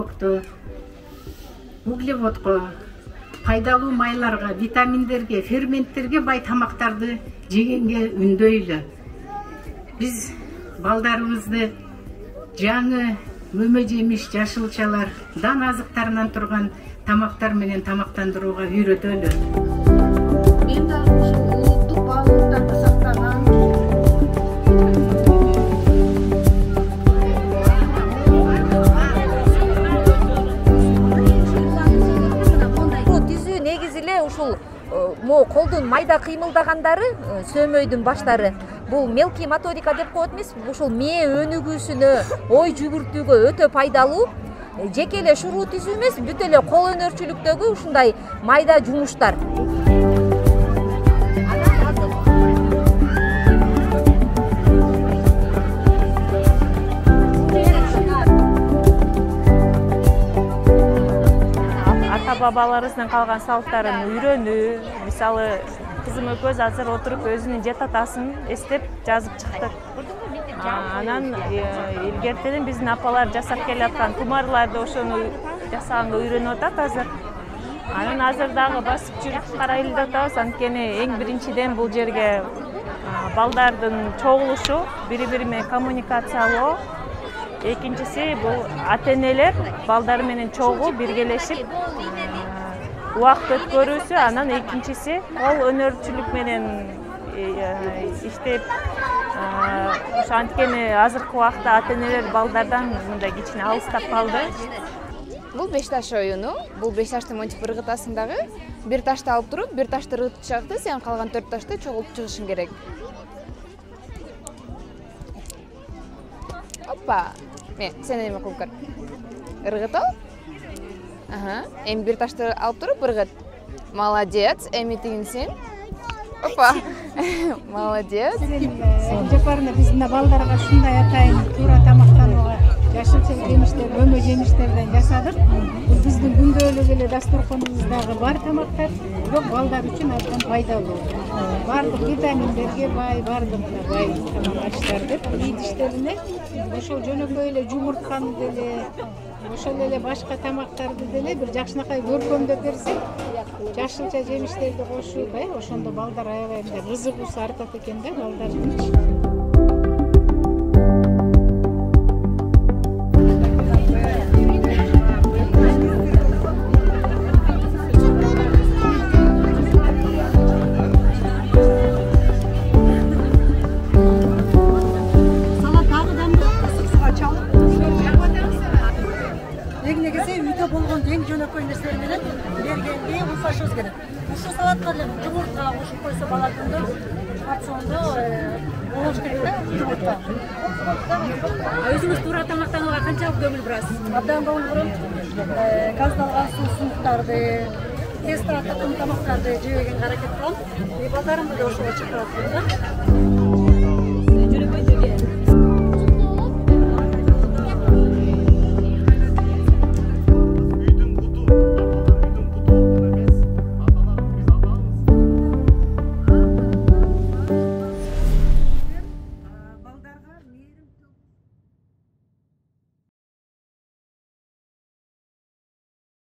белокту, углеводко, пайдалуу майларга, витаминдерге, ферменттерге бай тамактарды жегенге үндөйлү. Биз балдарыбызды жаңы мөмө жемиш, жашылчалар, дан азыктарынан турган тамактар менен тамактандырууга үйрөтөлү. Мен да улуттук баалуулуктарды сактаган түзүү негизи эле ушул могу колдун майда кыймылдагандары, сөөмөйдүн баштары. Бул мелкий моторика деп коет эмес, ушул мээ өнүгүүсүнө, ой жүгүртүүгө өтө пайдалуу. Жеке эле шуруу түзүү эмес, бүт эле кол өнөрчүлүктөгү ушундай майда жумуштар. Ата-бабаларыбыздан калган салттарын үйрөнүү, мисалы кызым экөөбүз азыр отуруп өзүнүн жет атасын эстеп жазып чыктык. Анан илгертеден биздин апалар жасап келаткан тумарларды ошону жасаганга үйрөнүп атат азыр. Анан азыр дагы басып жүрүп карайлы да атабыз, анткени эң биринчиден бул жерге балдардын чогулушу, бири-бири менен коммуникациялоо. Экинчиси бул ата-энелер балдар менен чогуу биргелешип убакыт өткөрүүсү, анан экинчиси кол өнөрчүлүк менен иштеп, ошо анткени азыркы убакта ата-энелер балдардан мындай кичине алыстап калды. Бул 5 таш оюну. Бул 5 ташты монтип ыргытасың дагы. Бир ташты алып туруп, бир ташты ыргытып чыгды, сен калган 4 ташты чогултуп чыгышың керек. Опа. Сен эме кылып көр. Ыргыт ал. Эми бир ташты алып туруп ыргыт. Молодец. Эми тигин сен. Опа. Молодец. Жапарына биздин балдарга ушундай атайын туура тамактанууга жашылча жемиштер, мөмө жемиштерден жасадык. Бул биздин күндөлүк эле дасторконубуздагы бар тамактар, бирок балдар үчүн абдан пайдалуу. Бардык витаминдерге бай, бардыгына бай тамак-аштарды, идиштерине ошол жөнөкөй эле жумуртканы деле, ошол эле башка тамактарды деле бир жакшынакай көркөмдөп берсек, жашылча жемиштерди кошуп, ошондо балдар аябай кызыгуусу артат экен да балдардын. Жөнөкөй нерселер менен бергенди ушашыбыз керек. Ушу салатка жумуртка кошуп койсо бала күндө капсондо болуш керек да жумуртка. Өзүңүз туура тамактанууга канчалык көңүл бурасыз? Абдан көңүл бурам. Газдалган суусундуктарды, тез тарататын тамактарды жебегенге аракет кылам. Балдарымды да ошого чакырып атам да.